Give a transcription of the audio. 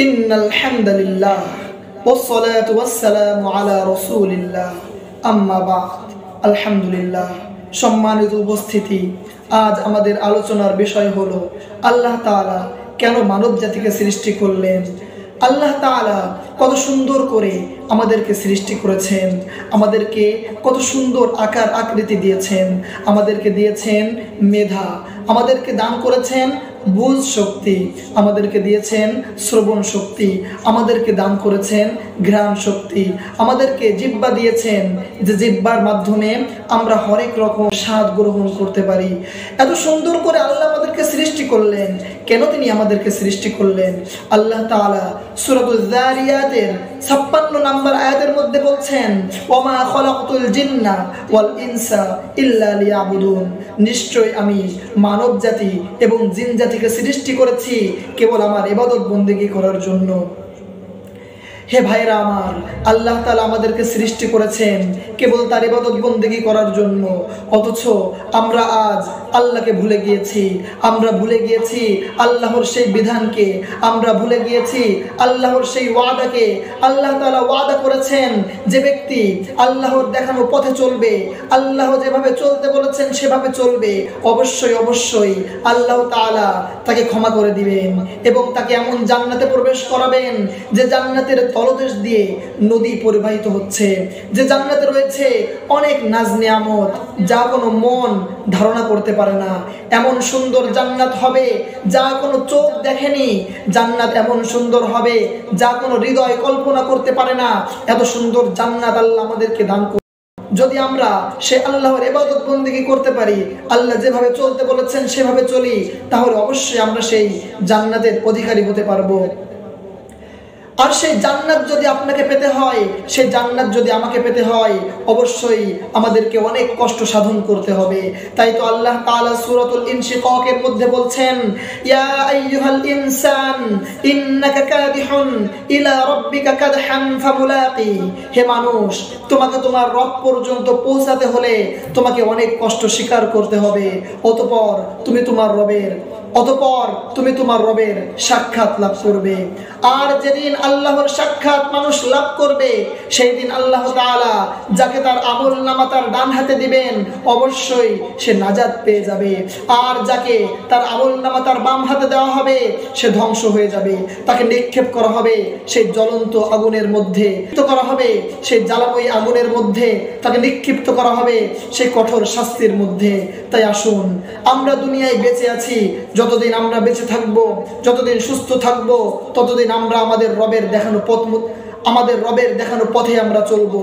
ইন্নাল হামদুলিল্লাহ ওয়াসসালাতু ওয়াসসালামু আলা রাসূলিল্লাহ আম্মা বা'দ। আলহামদুলিল্লাহ। সম্মানিত উপস্থিতি, আজ আমাদের আলোচনার বিষয় হলো আল্লাহ তাআলা কেন মানব জাতিকে সৃষ্টি করলেন। আল্লাহ তাআলা কত সুন্দর করে আমাদেরকে সৃষ্টি করেছেন, আমাদেরকে কত সুন্দর আকার আকৃতি দিয়েছেন, আমাদেরকে দিয়েছেন মেধা, আমাদেরকে দান করেছেন বুঝ শক্তি, আমাদেরকে দিয়েছেন শ্রবণ শক্তি, আমাদেরকে দান করেছেন ঘ্রাণ শক্তি, আমাদেরকে জিহ্বা দিয়েছেন যে জিহ্বার মাধ্যমে আমরা হরেক রকম স্বাদ গ্রহণ করতে পারি। এত সুন্দর করে আল্লাহ আমাদেরকে সৃষ্টি করলেন। কেন তিনি আমাদেরকে সৃষ্টি করলেন? আল্লাহ তাআলা সূরাতুল যারিয়াতের 56 নম্বর আয়াতের মধ্যে বলছেন, ওয়ামা খালাকতুল জিন্না ওয়াল ইনসা ইল্লা লিয়াবুদুন। নিশ্চয় আমি মানব জাতি এবং জিন জাতিকে সৃষ্টি করেছি কেবল আমার ইবাদত বন্দেগী করার জন্য। হে ভাইরা আমার, আল্লাহ তাআলা আমাদেরকে সৃষ্টি করেছেন কেবল তার ইবাদত বন্দেগী করার জন্য, অথচ আমরা আজ আল্লাহকে ভুলে গিয়েছি। আমরা ভুলে গিয়েছি আল্লাহর সেই বিধানকে, আমরা ভুলে গিয়েছি আল্লাহর সেই ওয়াদাকে। আল্লাহ তাআলা ওয়াদা করেছেন যে ব্যক্তি আল্লাহর দেখানো পথে চলবে, আল্লাহ যেভাবে চলতে বলেছেন সেভাবে চলবে, অবশ্যই অবশ্যই আল্লাহ তাআলা তাকে ক্ষমা করে দিবেন এবং তাকে এমন জান্নাতে প্রবেশ করাবেন যে জান্নাতের তলদেশ দিয়ে নদী পরিবাহিত হচ্ছে, যে জান্নাতে রয়েছে অনেক নাজ নিয়ামত যা কোনো মন ধারণা করতে পারে না। এমন সুন্দর জান্নাত হবে যা কোনো চোখ দেখেনি, জান্নাত এমন সুন্দর হবে যা কোনো হৃদয় কল্পনা করতে পারে না। এত সুন্দর জান্নাত আল্লাহ আমাদেরকে দান করুন। যদি আমরা সে আল্লাহর ইবাদত বন্দেগী করতে পারি, আল্লাহ যেভাবে চলতে বলেছেন সেভাবে চলি, তাহলে অবশ্যই আমরা সেই জান্নাতের অধিকারী হতে পারবো। আর সেই জান্নাত যদি আপনাকে পেতে হয়, সেই জান্নাত যদি আমাকে পেতে হয়, অবশ্যই আমাদেরকে অনেক কষ্ট সাধন করতে হবে। তাই তো আল্লাহ তাআলা সূরাতুল ইনশিকাকের মধ্যে বলছেন, ইয়া আইয়ুহাল ইনসান ইন্নাকা কাদিহুন ইলা রাব্বিকা কাদহান ফামুলাকি। হে মানুষ, তোমাকে তোমার রব পর্যন্ত পৌঁছাতে হলে তোমাকে অনেক কষ্ট স্বীকার করতে হবে, অতঃপর তুমি তোমার রবের সাক্ষাৎ লাভ করবে। আর যেদিন আল্লাহর সাক্ষাৎ মানুষ লাভ করবে, সেই দিন আল্লাহ তাআলা যাকে তার আমলনামা তার ডান হাতে দিবেন, অবশ্যই সে নাজাত পেয়ে যাবে। আর যাকে তার আমলনামা তার বাম হাতে দেওয়া হবে, সে ধ্বংস হয়ে যাবে। তাকে নিক্ষেপ করা হবে সেই জ্বলন্ত আগুনের মধ্যে, করা হবে সেই জ্বালাময়ী আগুনের মধ্যে, তাকে নিক্ষিপ্ত করা হবে সেই কঠোর শাস্তির মধ্যে। তাই আসুন, আমরা দুনিয়ায় বেঁচে আছি, যতদিন আমরা বেঁচে থাকবো, যতদিন সুস্থ থাকবো, ততদিন আমরা আমাদের রবের দেখানো পথে আমরা চলবো।